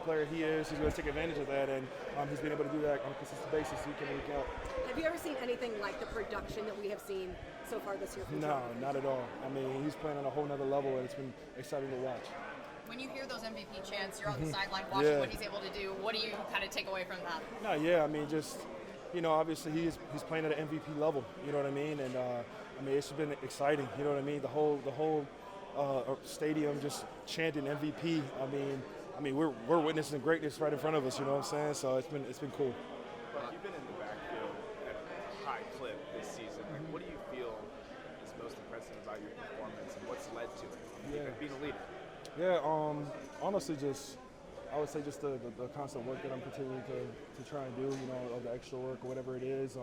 player he is, he's going to take advantage of that, and he's been able to do that on a consistent basis week in and week out. Have you ever seen anything like the production that we have seen so far this year from No, not at all. I mean, he's playing on a whole nother level, and it's been exciting to watch. When you hear those MVP chants, you're on the sideline watching what he's able to do. What do you kind of take away from that? No, yeah, I mean, just, obviously he's playing at an MVP level, you know what I mean? And, it's been exciting, you know what I mean? The whole stadium just chanting MVP. I mean, we're witnessing greatness right in front of us, you know what I'm saying? So it's been cool. But you've been in the backfield at a high clip this season. Like, what do you feel is most impressive about your performance, and what's led to it? Being a leader. Yeah, honestly, I would say just the constant work that I'm continuing to try and do, of the extra work or whatever it is.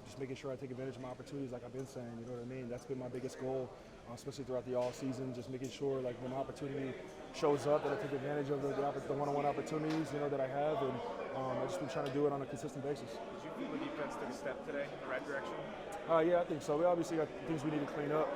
Just making sure I take advantage of my opportunities, like I've been saying, you know what I mean? That's been my biggest goal, especially throughout the all season. Just making sure, like, when the opportunity shows up, that I take advantage of the one-on-one opportunities, that I have, and I've just been trying to do it on a consistent basis. Did you feel the defense took a step today in the right direction? Yeah, I think so. We obviously got things we need to clean up,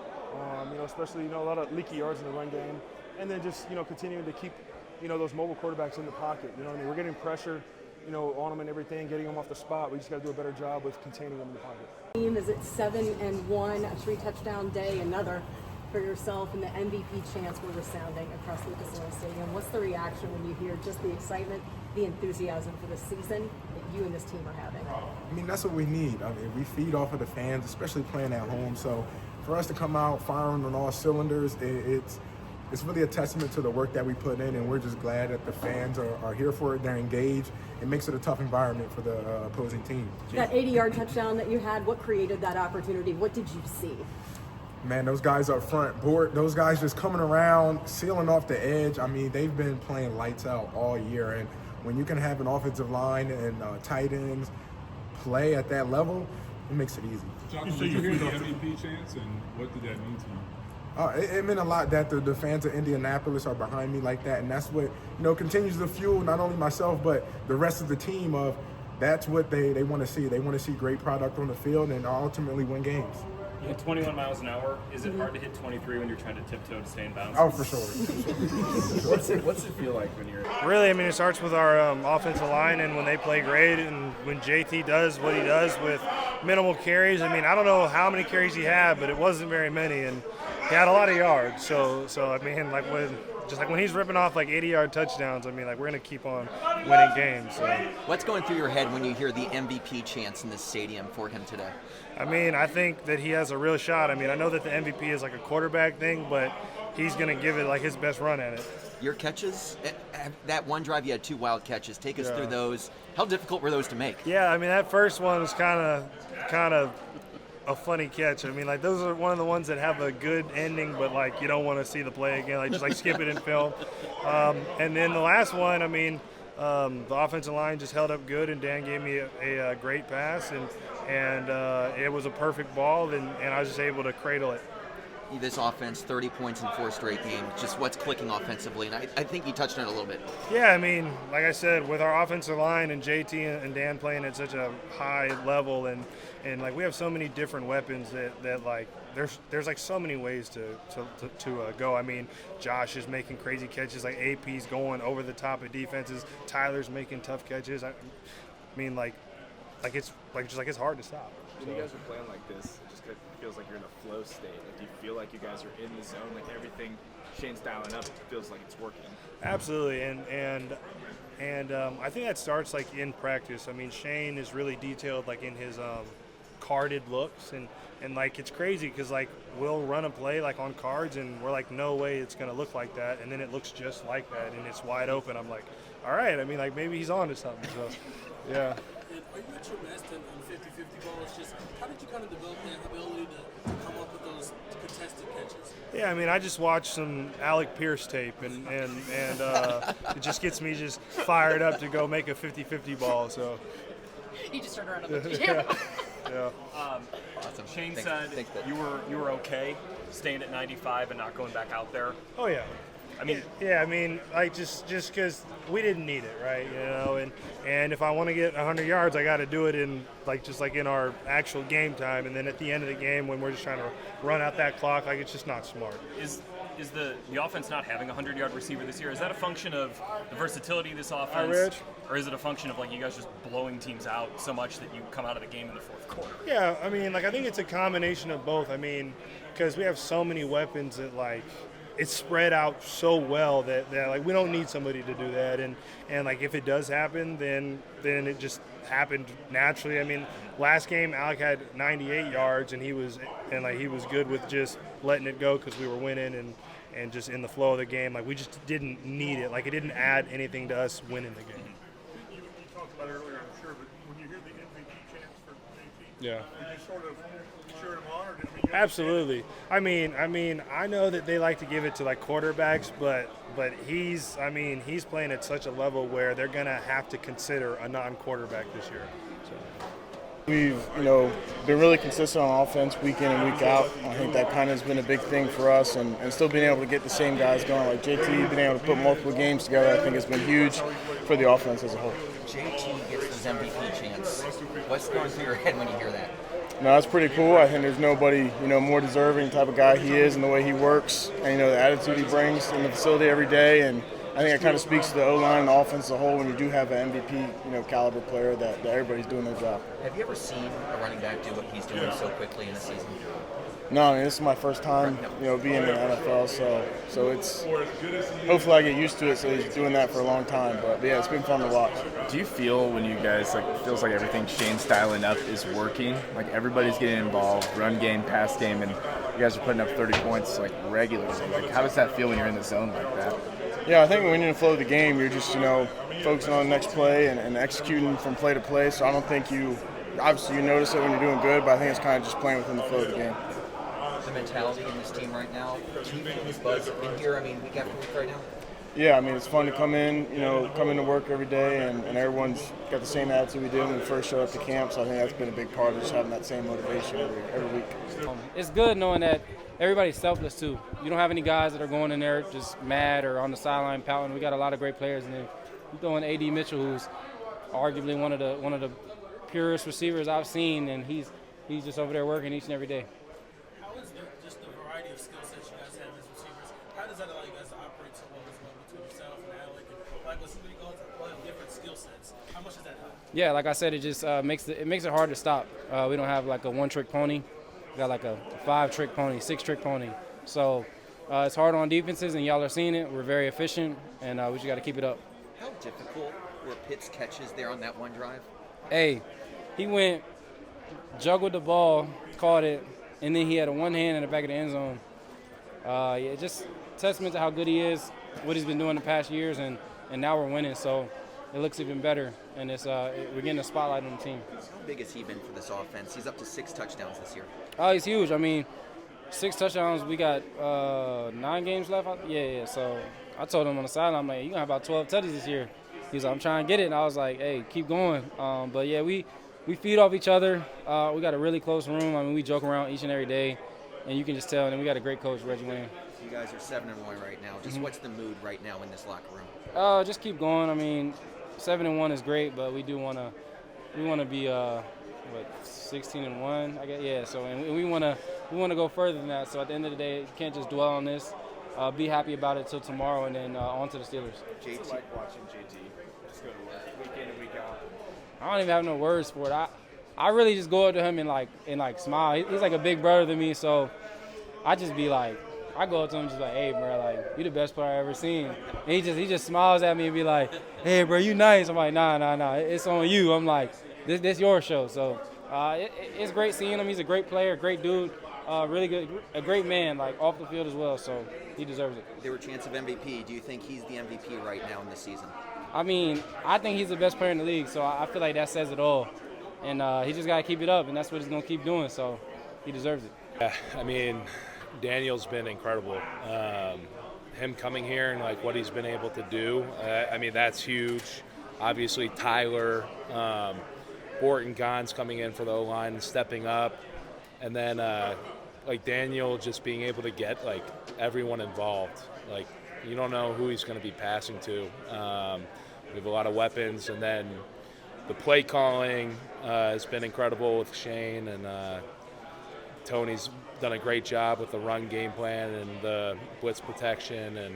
especially, a lot of leaky yards in the run game. And then just, continuing to keep, those mobile quarterbacks in the pocket. You know what I mean? We're getting pressure, on them and everything, getting them off the spot. We just got to do a better job with containing them in the pocket. Team is at 7-1, a 3-touchdown day, another for yourself, and the MVP chants were resounding across Lucas Oil Stadium. What's the reaction when you hear just the excitement, the enthusiasm for the season that you and this team are having? I mean, that's what we need. I mean, we feed off of the fans, especially playing at home. So for us to come out firing on all cylinders, it's really a testament to the work that we put in, and we're just glad that the fans are here for it. They're engaged. It makes it a tough environment for the opposing team. That 80-yard touchdown that you had, what created that opportunity? What did you see? Man, those guys up front, those guys just coming around, sealing off the edge. I mean, they've been playing lights out all year, and when you can have an offensive line and tight ends play at that level, it makes it easy. So you hear the MVP chants, and what did that mean to you? It meant a lot that the fans of Indianapolis are behind me like that, and that's what continues to fuel not only myself but the rest of the team. That's what they want to see. They want to see great product on the field and ultimately win games. You hit 21 miles an hour. Is it hard to hit 23 when you're trying to tiptoe to stay in bounds? Oh, for sure. What's it feel like when you're Really, it starts with our offensive line, and when they play great, and when JT does what he does with minimal carries. I don't know how many carries he had, but it wasn't very many, and he had a lot of yards. So when he's ripping off like 80-yard touchdowns, we're gonna keep on winning games. So. What's going through your head when you hear the MVP chants in this stadium for him today? I think that he has a real shot. I know that the MVP is like a quarterback thing, but he's gonna give it like his best run at it. Your catches, that one drive you had 2 wild catches. Take us through those. How difficult were those to make? Yeah, that first one was kind of a funny catch. Those are one of the ones that have a good ending, but you don't want to see the play again. Just skip it in film. And then the last one, the offensive line just held up good, and Dan gave me a great pass, and it was a perfect ball, and I was just able to cradle it. This offense, 30 points in 4 straight games, just what's clicking offensively, and I think you touched on it a little bit. Yeah, like I said, with our offensive line and JT and Dan playing at such a high level, and we have so many different weapons that there's so many ways to go. Josh is making crazy catches, AP's going over the top of defenses, Tyler's making tough catches. It's hard to stop. When you guys are playing like this, it just feels like you're in a flow state. Do you feel like you guys are in the zone? Everything Shane's dialing up, it feels like it's working. Absolutely, and I think that starts in practice. Shane is really detailed in his carded looks, and it's crazy because we'll run a play on cards, and we're no way it's gonna look like that, and then it looks just like that, and it's wide open. I'm all right. Maybe he's on to something. So, yeah. Are you at your best on 50-50 balls? Just how did you kind of develop that ability to come up with those contested catches? Yeah, I just watched some Alec Pierce tape, and it just gets me just fired up to go make a 50-50 ball. So He just turned around and looked at you. Yeah. Awesome. Shane said you were okay staying at 95 and not going back out there. Oh yeah. Just because we didn't need it, right? And if I want to get 100 yards, I got to do it in in our actual game time. And then at the end of the game, when we're just trying to run out that clock, it's just not smart. is the offense not having a 100-yard receiver this year? Is that a function of the versatility of this offense, Rich? or is it a function of like you guys just blowing teams out so much that you come out of the game in the fourth quarter? Yeah, I mean, like I think it's a combination of both. I mean, because we have so many weapons that like it's spread out so well that like we don't need somebody to do that. And like if it does happen, then it just happened naturally. I mean, last game Alec had 98 yards and he was good with just letting it go because we were winning and just in the flow of the game. Like we just didn't need it. Like it didn't add anything to us winning the game. You talked about it earlier, I'm sure, but when you hear the MVP chants for JT, Yeah. did you sort of cheer him on, or did you Absolutely. I mean, I know that they like to give it to like quarterbacks, but he's playing at such a level where they're gonna have to consider a non-quarterback this year. So. We've, been really consistent on offense week in and week out. I think that kind of has been a big thing for us, and still being able to get the same guys going. Like JT, being able to put multiple games together, I think has been huge for the offense as a whole. JT gets those MVP chants. What's going through your head when you hear that? No, that's pretty cool. I think there's nobody, more deserving type of guy he is and the way he works and, the attitude he brings in the facility every day. And I think it kind of speaks to the O-line and the offense as a whole when you do have an MVP, caliber player that everybody's doing their job. Have you ever seen a running back do what he's doing so quickly in a season? No, this is my first time, being in the NFL, so it's hopefully I get used to it. So he's doing that for a long time, but yeah, it's been fun to watch. Do you feel when you guys it feels like everything Shane's styling up is working? Like everybody's getting involved, run game, pass game, and you guys are putting up 30 points like regularly. Like how does that feel when you're in the zone like that? Yeah, I think when you're in the flow of the game, you're just focusing on the next play and executing from play to play. So I don't think you notice it when you're doing good, but I think it's kind of just playing within the flow of the game. The mentality in this team right now, do you think this buzz in here, week after week right now? Yeah, it's fun to come in to work every day, and everyone's got the same attitude we did when we first showed up to camp, so I think that's been a big part of just having that same motivation every week. It's good knowing that everybody's selfless too. You don't have any guys that are going in there just mad or on the sideline pouting. We got a lot of great players, and then you're throwing A.D. Mitchell, who's arguably one of the purest receivers I've seen, and he's just over there working each and every day. Just the variety of skill sets you guys have as receivers, how does that allow you guys to operate so well as well between yourself and Alec? And like when somebody goes all different skill sets, how much does that help? Yeah, like I said, it just makes it hard to stop. We don't have like a one-trick pony. We got like a 5-trick pony, 6-trick pony. So it's hard on defenses, and y'all are seeing it. We're very efficient, and we just got to keep it up. How difficult were Pitt's catches there on that one drive? Hey, he went, juggled the ball, caught it, and then he had a one hand in the back of the end zone. Yeah, just testament to how good he is, what he's been doing the past years, and now we're winning. So it looks even better, and we're getting a spotlight on the team. How big has he been for this offense? He's up to 6 touchdowns this year. Oh, he's huge. 6 touchdowns. We got 9 games left. Yeah. So I told him on the sideline, I'm like, you're going to have about 12 touches this year. He's like, I'm trying to get it. And I was like, hey, keep going. But, yeah, we feed off each other. We got a really close room. We joke around each and every day, and you can just tell. And we got a great coach, Reggie Wayne. You guys are 7-1 right now. Just what's the mood right now in this locker room? Just keep going. 7-1 is great, but we want to be 16-1, I guess. Yeah. So and we want to go further than that. So at the end of the day, you can't just dwell on this. Be happy about it till tomorrow, and then on to the Steelers. What's it like watching JT just go to work week in and week out? I don't even have no words for it. I really just go up to him and smile. He's like a big brother to me, so I just be like, I go up to him just like, hey, bro, like, you the best player I ever seen. And he just smiles at me and be like, hey, bro, you nice. I'm like, nah, it's on you. I'm like, this your show. So it's great seeing him. He's a great player, great dude, really good, a great man, like off the field as well. So he deserves it. There were chants of MVP. Do you think he's the MVP right now in this season? I think he's the best player in the league. So I feel like that says it all. And he just got to keep it up, and that's what he's going to keep doing. So he deserves it. Yeah, Daniel's been incredible. Him coming here and like what he's been able to do, that's huge. Obviously, Tyler, Borton Gons coming in for the O-line and stepping up, and then Daniel just being able to get like everyone involved. Like you don't know who he's going to be passing to. We have a lot of weapons, and then the play calling has been incredible with Shane, and Tony's done a great job with the run game plan and the blitz protection, and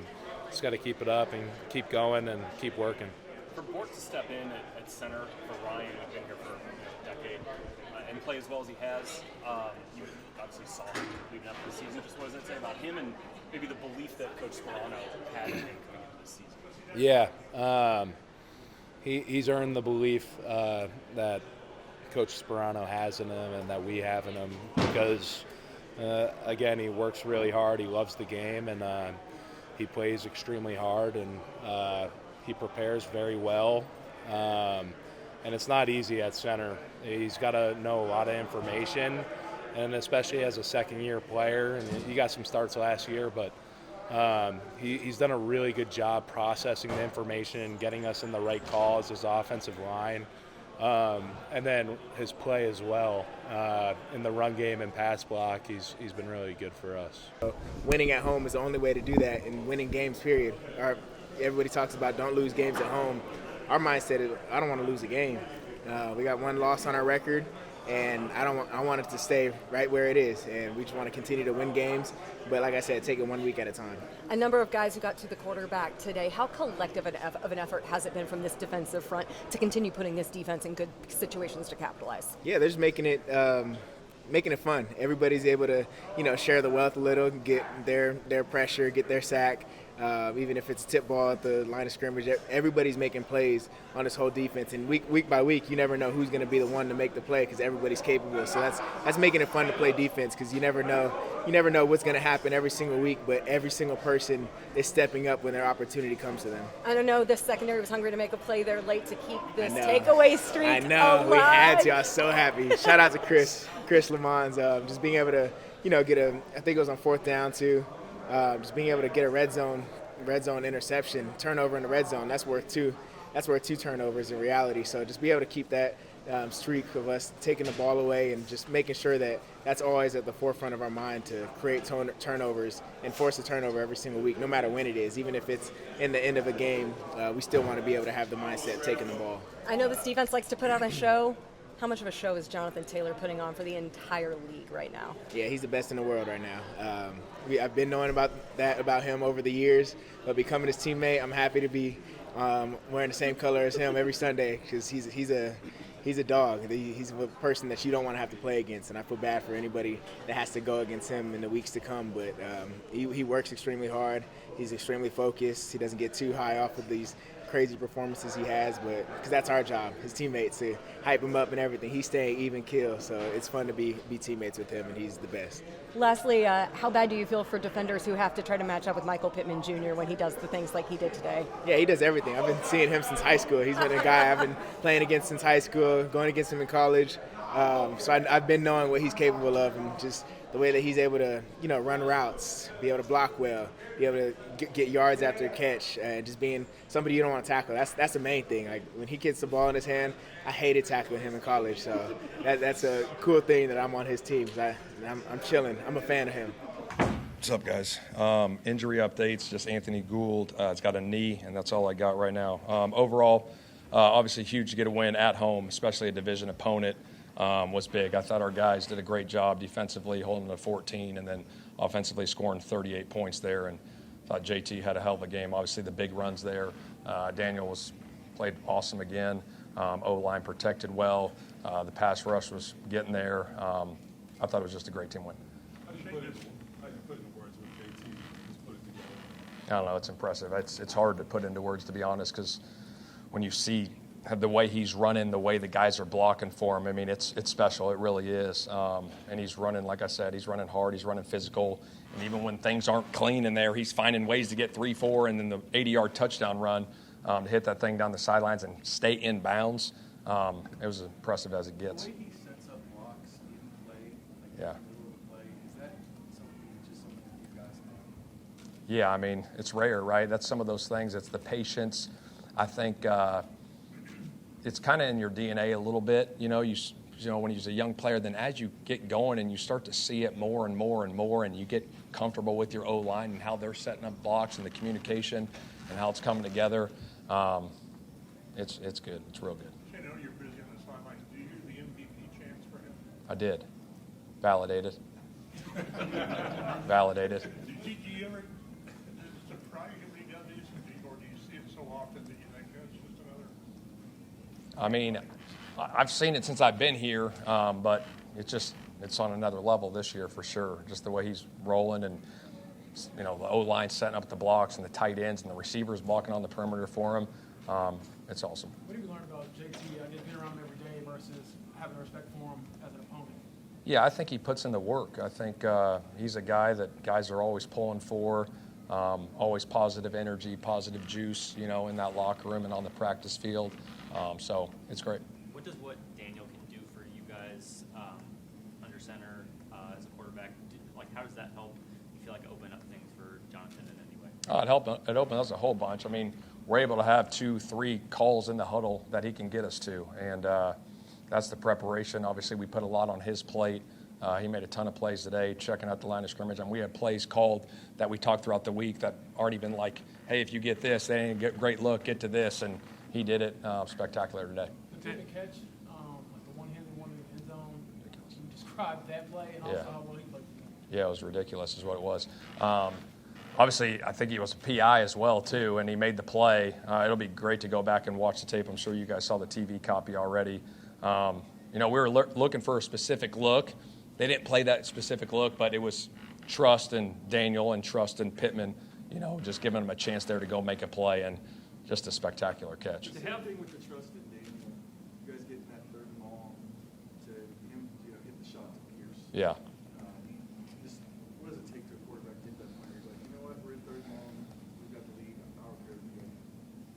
just got to keep it up and keep going and keep working. For Bort to step in at center for Ryan, who's been here for a decade, and play as well as he has, you obviously saw him leading up to the season. Just what does that say about him and maybe the belief that Coach Sperano had in him coming into this season? Yeah, he's earned the belief that Coach Sperano has in him and that we have in him because, again, he works really hard. He loves the game, and he plays extremely hard, and he prepares very well. And it's not easy at center. He's got to know a lot of information, and especially as a second-year player. And he got some starts last year, but he's done a really good job processing the information and getting us in the right calls, his offensive line, and then his play as well in the run game and pass block. He's been really good for us. Winning at home is the only way to do that, and winning games, period. Everybody talks about don't lose games at home. Our mindset is I don't want to lose a game. We got one loss on our record, and I want it to stay right where it is, and we just want to continue to win games. But like I said, take it 1 week at a time. A number of guys who got to the quarterback today. How collective of an effort has it been from this defensive front to continue putting this defense in good situations to capitalize? Yeah, they're just making it fun. Everybody's able to, share the wealth a little, get their pressure, get their sack. Even if it's a tip ball at the line of scrimmage, everybody's making plays on this whole defense. And week by week, you never know who's going to be the one to make the play because everybody's capable. So that's making it fun to play defense because you never know what's going to happen every single week. But every single person is stepping up when their opportunity comes to them. I don't know. This secondary was hungry to make a play there late to keep this takeaway streak I know. alive. We had y'all so happy. Shout out to Chris Lamons, just being able to, get I think it was on 4th down too. Just being able to get a red zone interception, turnover in the red zone, that's worth two turnovers in reality. So just be able to keep that streak of us taking the ball away and just making sure that that's always at the forefront of our mind to create turnovers and force a turnover every single week, no matter when it is. Even if it's in the end of a game, we still want to be able to have the mindset of taking the ball. I know this defense likes to put on a show. How much of a show is Jonathan Taylor putting on for the entire league right now? Yeah, he's the best in the world right now. I've been knowing about him over the years, but becoming his teammate, I'm happy to be wearing the same color as him every Sunday because he's a dog. He's a person that you don't want to have to play against, and I feel bad for anybody that has to go against him in the weeks to come. But he works extremely hard. He's extremely focused. He doesn't get too high off of these crazy performances he has, but because that's our job, his teammates, to hype him up and everything. He's staying even keel, so it's fun to be teammates with him, and he's the best. Lastly, how bad do you feel for defenders who have to try to match up with Michael Pittman Jr. when he does the things like he did today? Yeah, he does everything. I've been seeing him since high school. He's been a guy I've been playing against since high school, going against him in college. So I've been knowing what he's capable of, and just the way that he's able to, run routes, be able to block well, be able to get yards after a catch, and just being somebody you don't want to tackle. That's the main thing. Like when he gets the ball in his hand, I hated tackling him in college. So that's a cool thing that I'm on his team. I'm chilling. I'm a fan of him. What's up, guys? Injury updates, just Anthony Gould. It's got a knee, and that's all I got right now. Overall, obviously huge to get a win at home, especially a division opponent. Was big. I thought our guys did a great job defensively, holding them to 14, and then offensively scoring 38 points there. And I thought JT had a hell of a game. Obviously, the big runs there. Daniel played awesome again. O-line protected well. The pass rush was getting there. I thought it was just a great team win. How do you put into words what JT just put it together? I don't know. It's impressive. It's hard to put into words, to be honest, because when you see the way he's running, the way the guys are blocking for him, I mean, it's special. It really is. And he's running, like I said, he's running hard. He's running physical. And even when things aren't clean in there, he's finding ways to get 3-4 and then the 80-yard touchdown run to hit that thing down the sidelines and stay in bounds. It was as impressive as it gets. The way he sets up blocks in the play, yeah. In the middle of the play, is that something that you guys know? Yeah, I mean, it's rare, right? That's some of those things. It's the patience. I think it's kind of in your DNA a little bit. You know, when you're a young player, then as you get going and you start to see it more and more and more, and you get comfortable with your O-line and how they're setting up blocks and the communication and how it's coming together, it's good. It's real good. Shane, I know you're busy on the sidelines. Do you use the MVP chants for him? I did. Validated. validated. Do you ever surprise you when you got these, or do you see it so often that you think that's just another? I mean, I've seen it since I've been here, but it's on another level this year for sure. Just the way he's rolling and, the O-line setting up the blocks and the tight ends and the receivers blocking on the perimeter for him. It's awesome. What do you learn about JT? Just being around him every day versus having respect for him as an opponent? Yeah, I think he puts in the work. I think he's a guy that guys are always pulling for, always positive energy, positive juice, in that locker room and on the practice field. So it's great. What does what Daniel can do for you guys under center as a quarterback? How does that help? You feel like open up things for Jonathan in any way? Oh, it opened us a whole bunch. I mean, we're able to have 2-3 calls in the huddle that he can get us to, and that's the preparation. Obviously, we put a lot on his plate. He made a ton of plays today, checking out the line of scrimmage. And we had plays called that we talked throughout the week that already been like, hey, if you get this, they ain't a great look, get to this. And he did it spectacular today. The catch, like the one-handed one in the end zone, can you describe that play and also how well he played? Yeah, it was ridiculous is what it was. Obviously, I think he was a PI as well, too, and he made the play. It'll be great to go back and watch the tape. I'm sure you guys saw the TV copy already. We were looking for a specific look. They didn't play that specific look, but it was trust in Daniel and trust in Pittman, just giving them a chance there to go make a play, and just a spectacular catch. The thing with the trust in Daniel, you guys getting that third and long to him, hit the shot to Pierce. Yeah. What does it take to a quarterback to get that point? He's like, you know what, we're in third and long, we've got the lead, I'm prepared to go.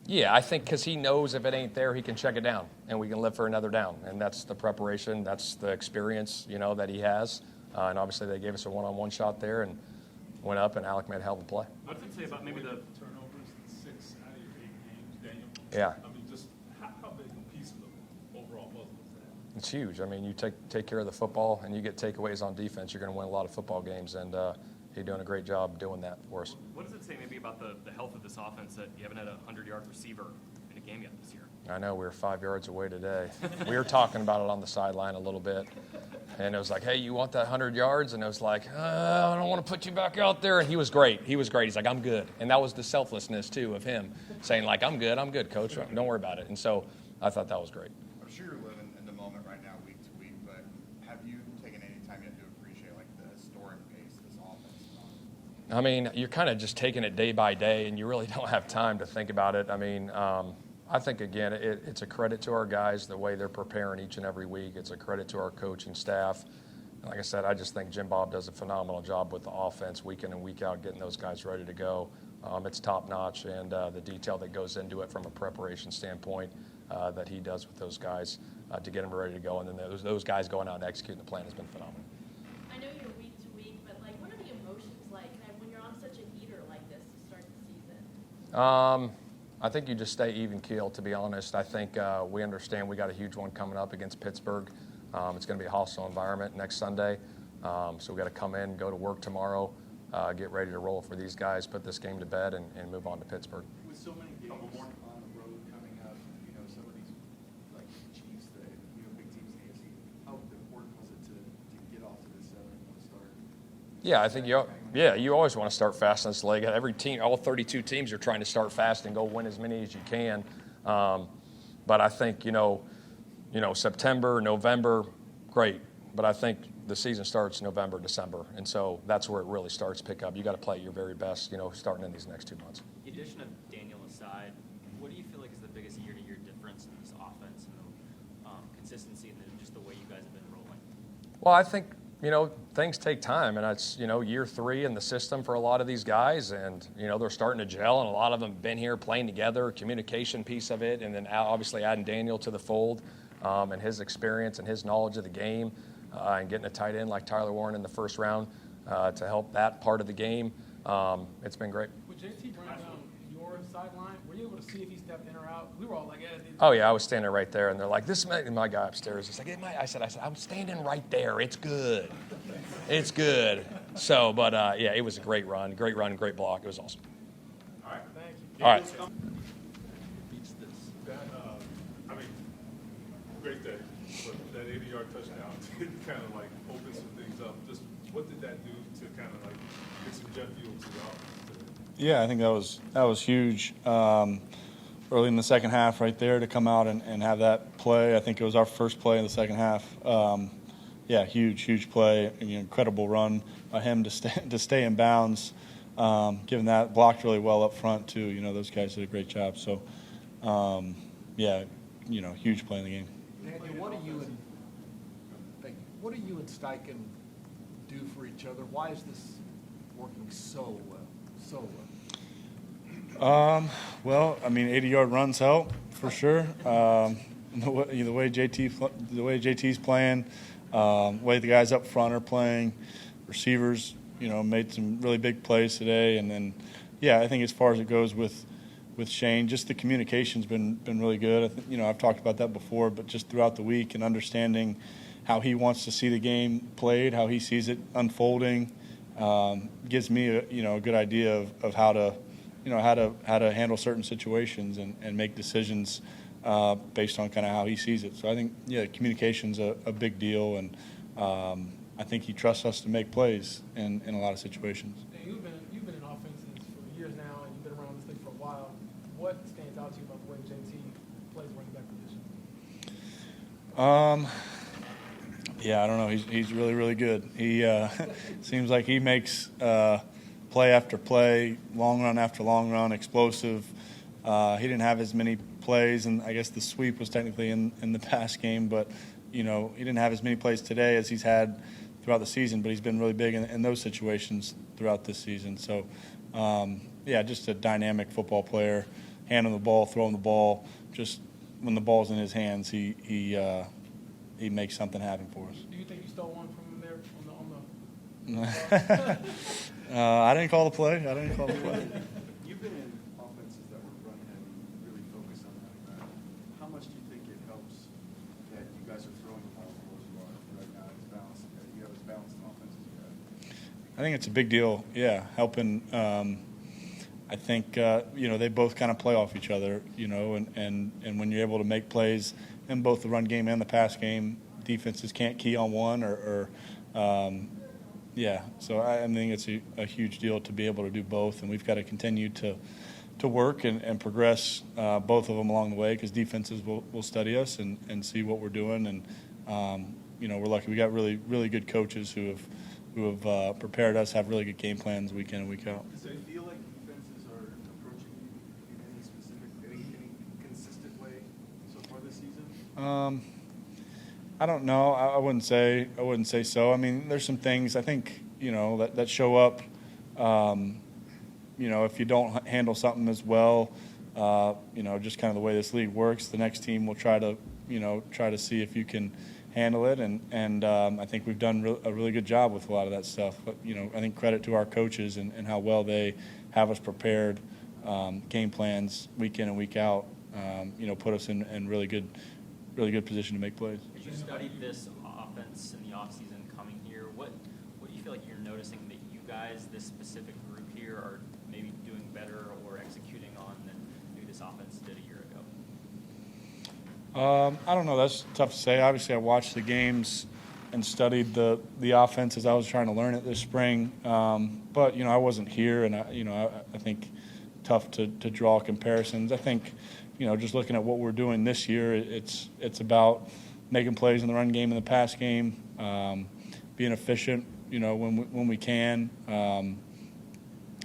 Yeah, I think because he knows if it ain't there, he can check it down, and we can live for another down. And that's the preparation, that's the experience, that he has. And obviously they gave us a one-on-one shot there and went up, and Alec made a hell of a play. What does it say about maybe the turnovers in 6 out of your 8 games, Daniel? Yeah. I mean, just how big a piece of the overall puzzle is that? It's huge. I mean, you take care of the football, and you get takeaways on defense, you're going to win a lot of football games, and he's doing a great job doing that for us. What does it say maybe about the health of this offense that you haven't had a 100-yard receiver in a game yet this year? I know, we were 5 yards away today. We were talking about it on the sideline a little bit, and it was like, hey, you want that 100 yards? And it was like, I don't want to put you back out there. And he was great. He's like, I'm good. And that was the selflessness, too, of him saying, like, I'm good, Coach. Don't worry about it. And so I thought that was great. I'm sure you're living in the moment right now, week to week, but have you taken any time yet to appreciate, the historic pace this offense is on? I mean, you're kind of just taking it day by day, and you really don't have time to think about it. I mean, I think, again, it's a credit to our guys, the way they're preparing each and every week. It's a credit to our coaching staff. And like I said, I just think Jim Bob does a phenomenal job with the offense week in and week out, getting those guys ready to go. It's top-notch, and the detail that goes into it from a preparation standpoint that he does with those guys to get them ready to go. And then those guys going out and executing the plan has been phenomenal. I know you're week to week, but what are the emotions like when you're on such a heater like this to start the season? I think you just stay even keel, to be honest. I think we understand we got a huge one coming up against Pittsburgh. It's going to be a hostile environment next Sunday. So we got to come in, go to work tomorrow, get ready to roll for these guys, put this game to bed, and move on to Pittsburgh. With so many games on the road coming up, some of these Chiefs, big teams in the AFC, how important was it to get off to this 7-1 start? Yeah, I think you always want to start fast in this league. Every team, all 32 teams, are trying to start fast and go win as many as you can. But I think September, November, great. But I think the season starts November, December, and so that's where it really starts to pick up. You got to play at your very best, starting in these next 2 months. The addition of Daniel aside, what do you feel like is the biggest year-to-year difference in this offense and the consistency and just the way you guys have been rolling? Well, I think things take time, and it's year 3 in the system for a lot of these guys, and they're starting to gel, and a lot of them have been here playing together, communication piece of it, and then obviously adding Daniel to the fold and his experience and his knowledge of the game. And getting a tight end like Tyler Warren in the first round to help that part of the game. It's been great. With JT running down your sideline, were you able to see if he stepped in or out? We were all like, Oh, yeah, I was standing right there, and they're like, this is my guy upstairs. He's like, I said, I'm standing right there. It's good. It's good. So, but, yeah, it was a great run, great block. It was awesome. All right. Thank you. All right. Beats this. Great day, but that 80-yard touchdown did kind of open some things up. Just What did that do to kind of like get some jet fuel to the offense today? Yeah, I think that was huge. Early in the second half, right there, to come out and have that play. I think it was our first play in the second half. Yeah, huge play. Incredible run by him to stay in bounds. Given that, blocked really well up front too. Those guys did a great job. So, yeah, huge play in the game. Daniel, what do you and Steichen do for each other? Why is this working so well? Well, I mean, 80-yard runs help for sure. The way JT's playing, the way the guys up front are playing, receivers, made some really big plays today, and then, yeah, I think as far as it goes with Shane, just the communication's been really good. I think, I've talked about that before, but just throughout the week and understanding how he wants to see the game played, how he sees it unfolding, gives me a good idea of how to handle certain situations and make decisions based on kind of how he sees it. So I think, yeah, communication's a big deal, and I think he trusts us to make plays in a lot of situations. You've been in offenses for years now, and you've been around this league for a while. What stands out to you about the way JT plays running back position? Yeah, I don't know. He's really good. He seems like he makes play after play, long run after long run, explosive. He didn't have as many plays, and I guess the sweep was technically in the pass game, but he didn't have as many plays today as he's had throughout the season. But he's been really big in those situations throughout this season. So, yeah, just a dynamic football player, handling the ball, throwing the ball. Just when the ball's in his hands, he makes something happen for us. Do you think you stole one from him there on the I didn't call the play. You've been in offenses that were run heavy, really focused on that. How much do you think it helps that you guys are throwing the ball as well as you are right now? It's balanced. You have as balanced an offense as you have. I think it's a big deal. Yeah, helping. I think they both kind of play off each other. And when you're able to make plays in both the run game and the pass game, defenses can't key on one or yeah. So I think it's a huge deal to be able to do both, and we've got to continue to work and progress both of them along the way, because defenses will study us and see what we're doing, and we're lucky we got really good coaches who have prepared us, have really good game plans week in and week out. Does it feel like defenses are approaching you in any specific, any consistent way so far this season? I don't know. I wouldn't say so. I mean, there's some things I think that show up. If you don't handle something as well, just kind of the way this league works, the next team will try to see if you can handle it, and I think we've done a really good job with a lot of that stuff. But I think credit to our coaches and how well they have us prepared, game plans week in and week out. Put us in really good position to make plays. As you studied this offense in the offseason coming here, what do you feel like you're noticing that you guys, this specific group here, are maybe doing better or executing on than maybe this offense did a year ago? I don't know. That's tough to say. Obviously, I watched the games and studied the offense as I was trying to learn it this spring. But I wasn't here, and I think tough to draw comparisons. I think just looking at what we're doing this year, it's about making plays in the run game and the pass game, being efficient, when we can,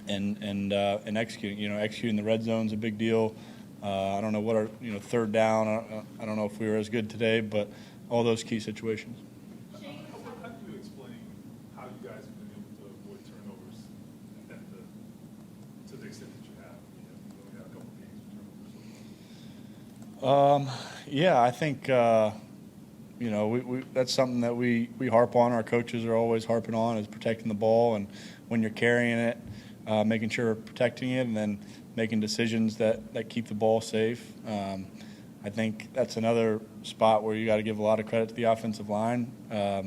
and executing. Executing the red zone's a big deal. I don't know what our third down. I don't know if we were as good today, but all those key situations. How do you explain how you guys have been able to avoid turnovers to the extent that you have? You had a couple games with turnovers. Yeah, I think we that's something that we harp on. Our coaches are always harping on, is protecting the ball, and when you're carrying it, making sure we're protecting it, and then making decisions that keep the ball safe. I think that's another spot where you got to give a lot of credit to the offensive line. A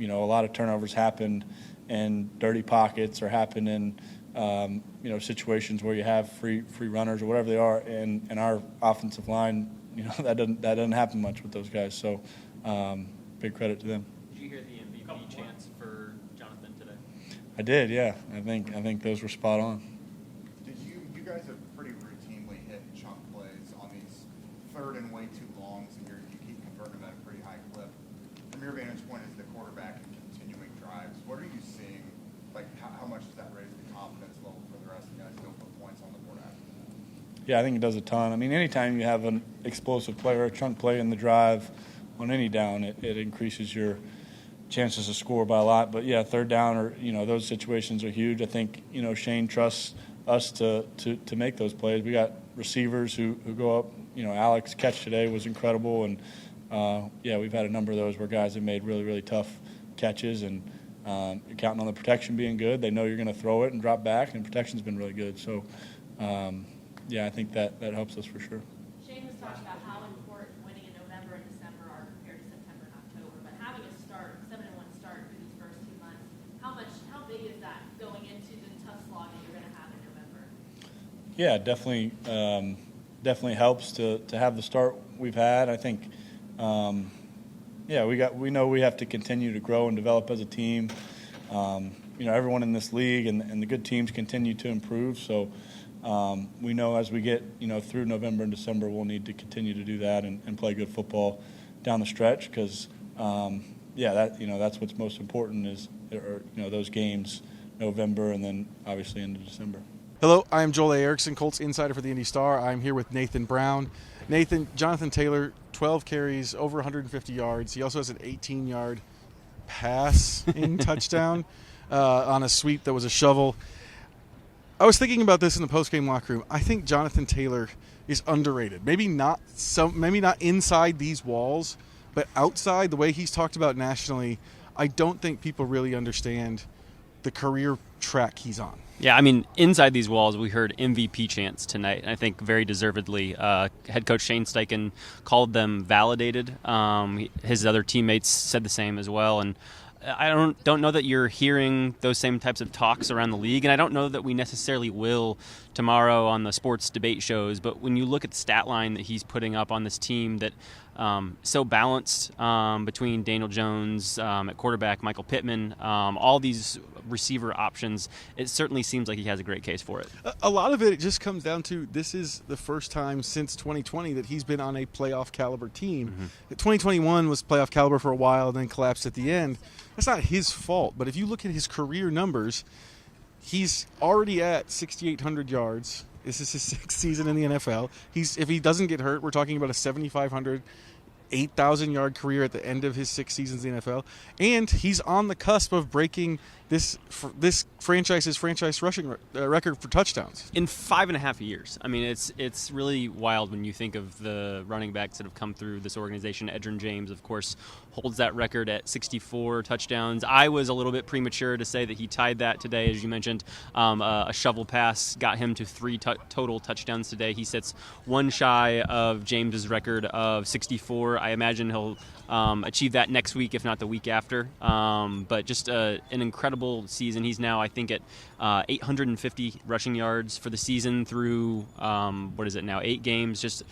lot of turnovers happened in dirty pockets or happen in situations where you have free runners or whatever they are, and our offensive line, that doesn't happen much with those guys. So big credit to them. Did you hear the MVP chants for Jonathan I did, yeah. I think those were spot on. Did you guys have pretty routinely hit chunk plays on these third and way too longs, and you keep converting them at a pretty high clip. From your vantage point as the quarterback and continuing drives, what are you seeing? Like, how much does that raise the confidence level for the rest of the guys to go put points on the board after that? Yeah, I think it does a ton. I mean, anytime you have an explosive play or a chunk play in the drive on any down, it increases your chances to score by a lot. But, yeah, third down or, those situations are huge. I think, Shane trusts us to make those plays. We got receivers who go up. Alex' catch today was incredible. And, we've had a number of those where guys have made really, really tough catches. And you're counting on the protection being good. They know you're going to throw it and drop back, and protection's been really good. So, I think that helps us for sure. Shane was talking about how important winning in November and December are compared to September and October, but having a 7-1 start through these first 2 months, how big is that going into the tough slog that you're going to have in November? Yeah, definitely helps to have the start we've had. I think, we know we have to continue to grow and develop as a team. Everyone in this league and the good teams continue to improve. So we know as we get through November and December, we'll need to continue to do that and play good football down the stretch because that's what's most important is those games November and then obviously into December. Hello, I am Joel A. Erickson, Colts insider for the Indy Star. I'm here with Nathan Brown. Nathan, Jonathan Taylor, 12 carries, over 150 yards. He also has an 18-yard passing touchdown on a sweep that was a shovel. I was thinking about this in the post-game locker room. I think Jonathan Taylor is underrated. Maybe not inside these walls, but outside, the way he's talked about nationally, I don't think people really understand the career track he's on. Yeah, I mean, inside these walls, we heard MVP chants tonight. I think very deservedly. Head coach Shane Steichen called them validated. His other teammates said the same as well. And I don't know that you're hearing those same types of talks around the league, and I don't know that we necessarily will tomorrow on the sports debate shows. But when you look at the stat line that he's putting up on this team that so balanced between Daniel Jones at quarterback, Michael Pittman, all these receiver options, it certainly seems like he has a great case for it. A lot of it just comes down to this is the first time since 2020 that he's been on a playoff caliber team. Mm-hmm. 2021 was playoff caliber for a while and then collapsed at the end. That's not his fault, but if you look at his career numbers, he's already at 6,800 yards. This is his sixth season in the NFL. If he doesn't get hurt, we're talking about a 7,500, 8,000-yard career at the end of his 6 seasons in the NFL. And he's on the cusp of breaking this franchise rushing record for touchdowns. In 5.5 years. I mean, it's really wild when you think of the running backs that have come through this organization. Edgerrin James, of course, holds that record at 64 touchdowns. I was a little bit premature to say that he tied that today, as you mentioned. A shovel pass got him to 3 total touchdowns today. He sits one shy of James's record of 64. I imagine he'll achieve that next week, if not the week after. But just an incredible season. He's now, I think, at 850 rushing yards for the season through, 8 games. Just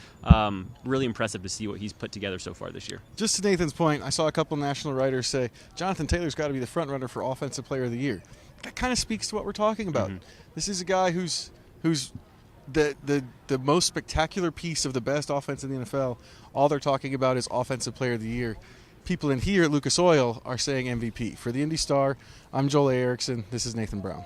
really impressive to see what he's put together so far this year. Just to Nathan's point, I saw a couple national writers say, Jonathan Taylor's got to be the front runner for Offensive Player of the Year. That kind of speaks to what we're talking about. Mm-hmm. This is a guy who's the most spectacular piece of the best offense in the NFL. All they're talking about is Offensive Player of the Year. People in here at Lucas Oil are saying MVP. For the Indy Star, I'm Joel A. Erickson. This is Nathan Brown.